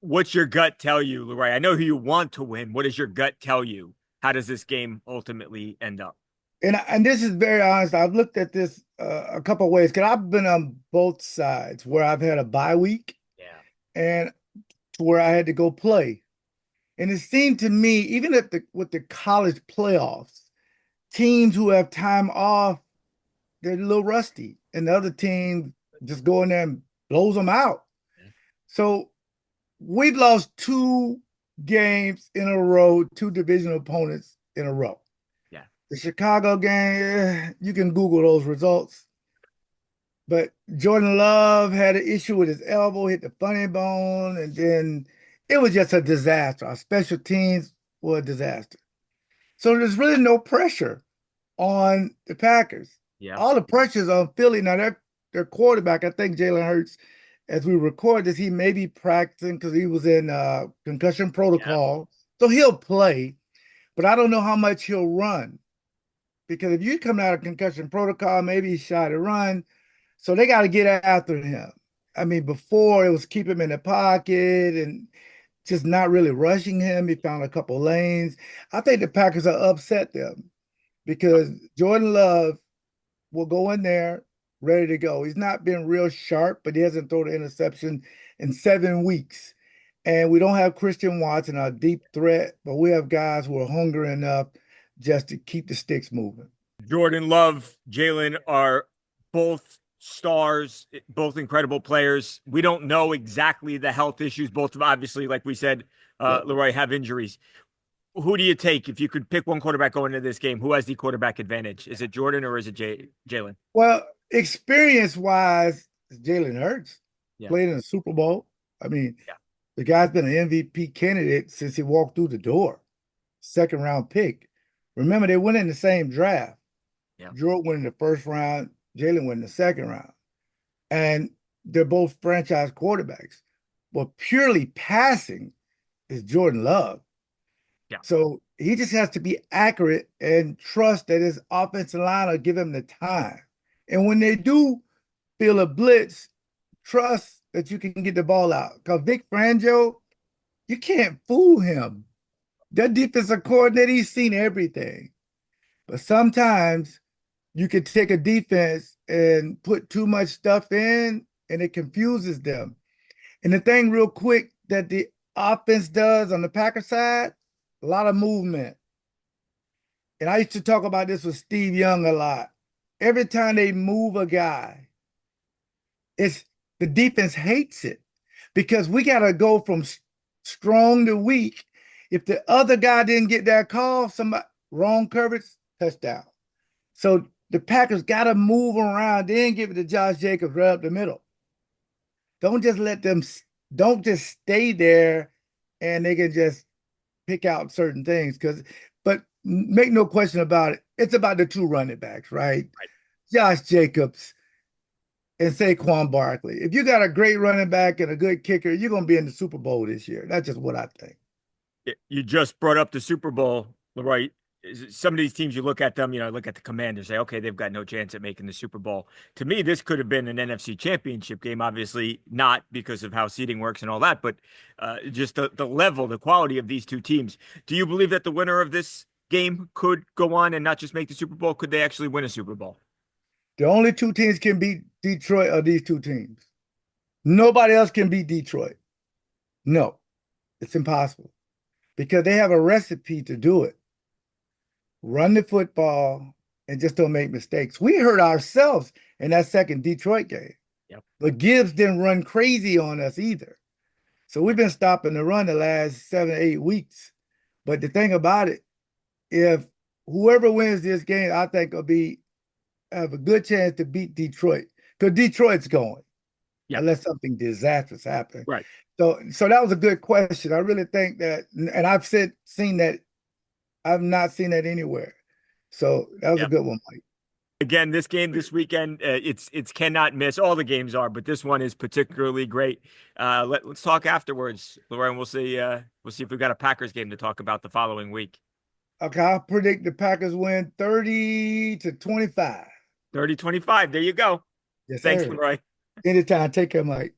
What's your gut tell you, LeRoy? I know who you want to win. What does your gut tell you? How does this game ultimately end up? And this is very honest. I've looked at this a couple of ways because I've been on both sides where I've had a bye week Yeah. and to where I had to go play. And it seemed to me, even at the with the college playoffs, teams who have time off, they're a little rusty, and the other team just go in there and blows them out. So we've lost two games in a row, two divisional opponents in a row. Yeah. The Chicago game, you can Google those results. But Jordan Love had an issue with his elbow, hit the funny bone, and then it was just a disaster. Our special teams were a disaster. So there's really no pressure on the Packers. Yeah. All the pressure's on Philly. Now their quarterback, I think Jalen Hurts, as we record this, he may be practicing because he was in concussion Yeah. protocol. So he'll play, but I don't know how much he'll run. Because if you come out of concussion protocol, maybe he's shy to run. So they got to get after him. I mean, before it was keep him in the pocket and just not really rushing him. He found a couple lanes. I think the Packers are upset them because Jordan Love will go in there ready to go. He's not been real sharp, but he hasn't thrown an interception in 7 weeks. And we don't have Christian Watson, our deep threat, but we have guys who are hungry enough just to keep the sticks moving. Jordan Love, Jalen are both stars, both incredible players. We don't know exactly the health issues. Both of obviously, like we said, Yeah. LeRoy have injuries. Who do you take if you could pick one quarterback going into this game? Who has the quarterback advantage? Is it Jordan or is it Jalen? Well, experience wise, Jalen Hurts Yeah. played in the Super Bowl. I mean, Yeah. the guy's been an MVP candidate since he walked through the door, second round pick. Remember, they went in the same draft. Yeah. Jordan went in the first round, Jalen went in the second round. And they're both franchise quarterbacks. But purely passing is Jordan Love. Yeah. So he just has to be accurate and trust that his offensive line will give him the time. And when they do feel a blitz, trust that you can get the ball out. Because Vic Fangio, you can't fool him. That defensive coordinator, he's seen everything. But sometimes you can take a defense and put too much stuff in and it confuses them. And the thing, real quick, that the offense does on the Packer side, a lot of movement. And I used to talk about this with Steve Young a lot. Every time they move a guy, it's the defense hates it because we got to go from strong to weak. If the other guy didn't get that call, somebody wrong coverage, touchdown. So the Packers got to move around. They didn't give it to Josh Jacobs right up the middle. Don't just let them, don't just stay there and they can just pick out certain things. But make no question about it. It's about the two running backs, right? Right. Josh Jacobs and Saquon Barkley. If you got a great running back and a good kicker, you're going to be in the Super Bowl this year. That's just what I think. You just brought up the Super Bowl, LeRoy. Some of these teams, you look at them, look at the Commanders, say, okay, they've got no chance at making the Super Bowl. To me, this could have been an NFC championship game. Obviously, not because of how seeding works and all that, but just the level, the quality of these two teams. Do you believe that the winner of this game could go on and not just make the Super Bowl? Could they actually win a Super Bowl? The only two teams can beat Detroit are these two teams. Nobody else can beat Detroit. No, it's impossible because they have a recipe to do it. Run the football and just don't make mistakes. We hurt ourselves in that second Detroit game, Yep. but Gibbs didn't run crazy on us either. So we've been stopping the run the last 7, 8 weeks. But the thing about it, if whoever wins this game, I think will be have a good chance to beat Detroit because Detroit's going Yep. unless something disastrous happens. Right. So that was a good question. I really think that, and I've seen that. I've not seen that anywhere. So that was a Yep. good one, Mike. Again, this game this weekend, it's cannot miss. All the games are, but this one is particularly great. Let's talk afterwards, Lauren. We'll see if we've got a Packers game to talk about the following week. Okay, I predict the Packers win 30-25. 30-25. There you go. Yes, Thanks, sir. Leroy. Anytime. Take care, Mike.